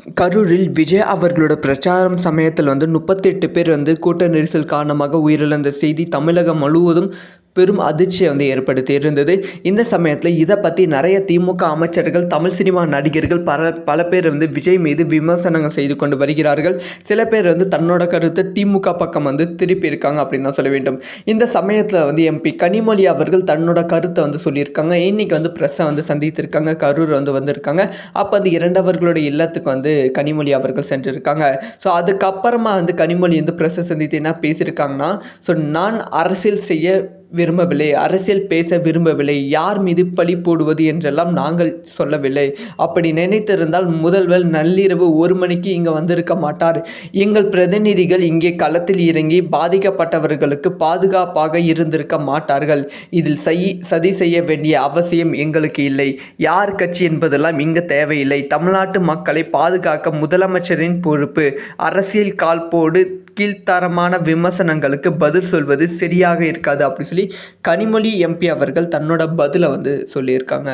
கரூரில் விஜய் அவர்களோட பிரச்சாரம் சமயத்தில் 38 பேர் கூட்ட நெரிசல் காரணமாக உயிரிழந்த செய்தி தமிழகம் முழுவதும் பெரும் அதிர்ச்சியை ஏற்படுத்தி இருந்தது. இந்த சமயத்தில் இதை பற்றி நிறைய திமுக அமைச்சர்கள், தமிழ் சினிமா நடிகர்கள் பல பேர் விஜய் மீது விமர்சனங்கள் செய்து கொண்டு வருகிறார்கள். சில பேர் தன்னோட கருத்தை திமுக பக்கம் திருப்பி இருக்காங்க அப்படின்னு தான் சொல்ல வேண்டும். இந்த சமயத்தில் எம்பி கனிமொழி அவர்கள் தன்னோட கருத்தை சொல்லியிருக்காங்க. இன்னைக்கு ப்ரெஸ்ஸை சந்தித்திருக்காங்க. கரூர் வந்திருக்காங்க. அப்போ இரண்டவர்களோட இல்லத்துக்கு கனிமொழி அவர்கள் சென்றிருக்காங்க. ஸோ அதுக்கப்புறமா கனிமொழி ப்ரெஸ்ஸை சந்தித்து என்ன பேசியிருக்காங்கன்னா, ஸோ நான் அரசியல் செய்ய விரும்பவில்லை, அரசியல் பேச விரும்பவில்லை, யார் மீது பழி போடுவது என்றெல்லாம் நாங்கள் சொல்லவில்லை. அப்படி நினைத்திருந்தால் முதல்வர் நள்ளிரவு 1 மணிக்கு இங்கே வந்திருக்க மாட்டார். எங்கள் பிரதிநிதிகள் இங்கே களத்தில் இறங்கி பாதிக்கப்பட்டவர்களுக்கு பாதுகாப்பாக இருந்திருக்க மாட்டார்கள். இதில் சதி செய்ய வேண்டிய அவசியம் எங்களுக்கு இல்லை. யார் கட்சி என்பதெல்லாம் இங்கு தேவையில்லை. தமிழ்நாட்டு மக்களை பாதுகாக்க முதலமைச்சரின் பொறுப்பு. அரசியல் காழ்ப்போடு கீழ்த்தரமான விமர்சனங்களுக்கு பதில் சொல்வது சரியாக இருக்காது அப்படி சொல்லி கனிமொழி எம்பி அவர்கள் தன்னோட பதிலை சொல்லியிருக்காங்க.